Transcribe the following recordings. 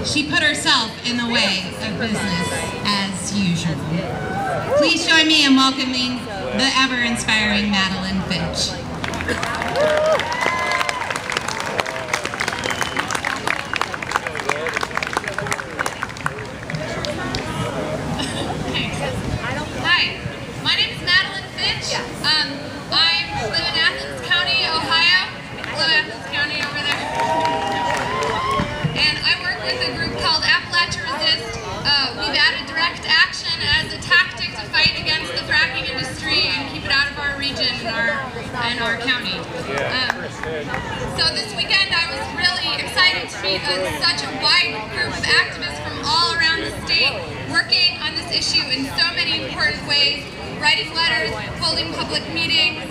She put herself in the way of business as usual. Please join me in welcoming the ever-inspiring Madeline ffitch. Hi, my name is Madeline ffitch. I live in Athens County, Ohio. Hello, Athens County over there. And I work with a group called Appalachia. We've added direct action as a tactic to fight against the fracking industry and keep it out of our region and our county. So this weekend I was really excited to meet such a wide group of activists from all around the state working on this issue in so many important ways, writing letters, holding public meetings,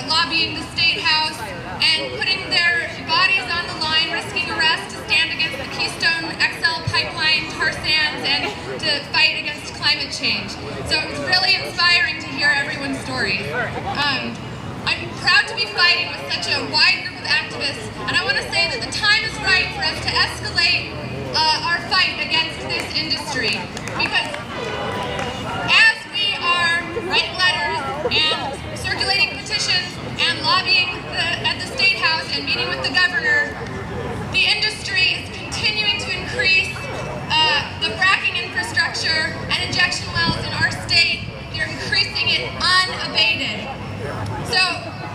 lobbying the State House, and putting their bodies on the line, risking arrest to stand against the Keystone XL pipeline tar sands and to fight against climate change. So it was really inspiring to hear everyone's story. I'm proud to be fighting with such a wide group of activists, and I want to say that the time is right for us to escalate our fight against this industry, because as we are writing letters and circulating petitions and lobbying at the State House and meeting with the governor, the industry is continuing to increase the fracking infrastructure and injection wells in our state. They're increasing it unabated. So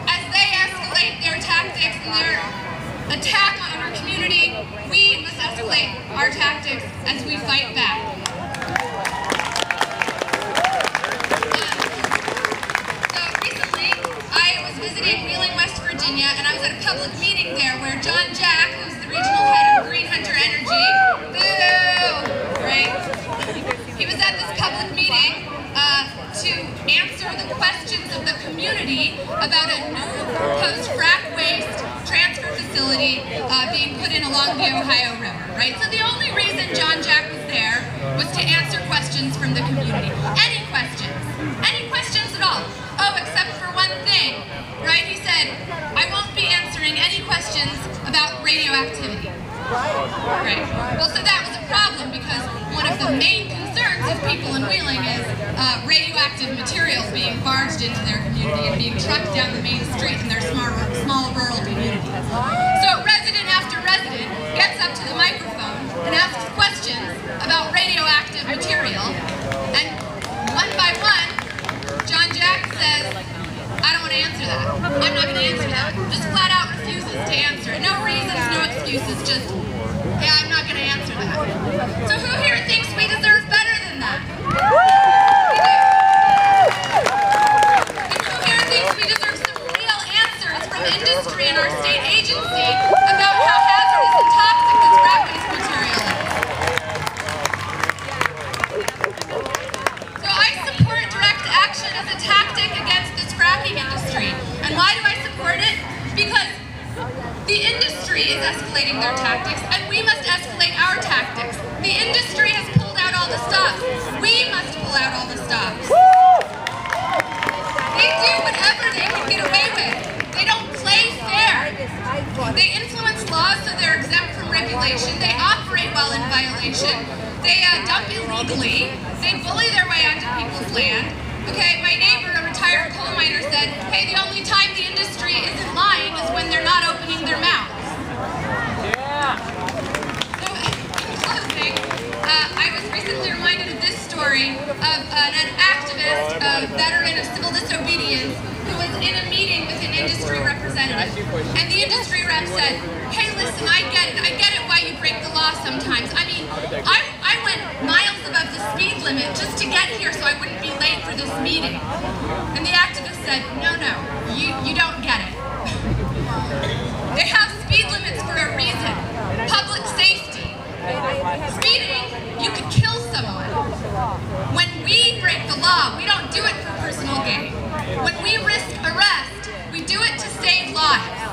as they escalate their tactics and their attack on our community, we must escalate our tactics as we fight back. So recently, I was visiting Wheeling, West Virginia, and I was at a public meeting there where John Jack, who's the regional head of Green Hunter Energy, boo, right? He was at this public meeting to answer the questions of the community about a new proposed frack waste transfer facility being put in along the Ohio River, right? So the only reason John Jack was there was to answer questions from the community. Any questions at all. Oh, except for one thing, right? He said, I won't be answering any questions about radioactivity. Right. Well, so that was a problem because one of the main concerns of people in Wheeling is radioactive materials being barged into their community and being trucked down the main street in their small rural communities. So resident after resident gets up to the microphone and asks questions about radioactive material, and one by one, John Jack says, I don't want to answer that. I'm not going to answer that. Just flat out refuses to answer it. No reasons, no excuses, just, yeah, I'm not going to answer that. So who here thinks we deserve better than that? And who here thinks we deserve some real answers from industry and our state agency about how hazardous and toxic this frack waste material is? So I support direct action as a tactic against this fracking industry. And why do I support it? Because the industry is escalating their tactics, and we must escalate our tactics. The industry has pulled out all the stops. We must pull out all the stops. They do whatever they can get away with. They don't play fair. They influence laws so they're exempt from regulation. They operate while in violation. They dump illegally. They bully their way onto people's land. Okay, my neighbor, a retired coal miner, said, hey, the only time the industry isn't lying is when they're not opening their mouths. Yeah. So, in closing, I was recently reminded of this story of an activist, veteran of civil disobedience, who was in a meeting with an industry representative. And the industry rep said, hey, listen, I get it why you break the law sometimes. I mean, I went miles above the speed limit just to get here so I wouldn't be late for this meeting. And the activist said, no, you don't get it. They have speed limits for a reason. Public safety. Speeding, you could kill someone. When we break the law, we don't do it for personal gain. When we risk arrest, we do it to save lives.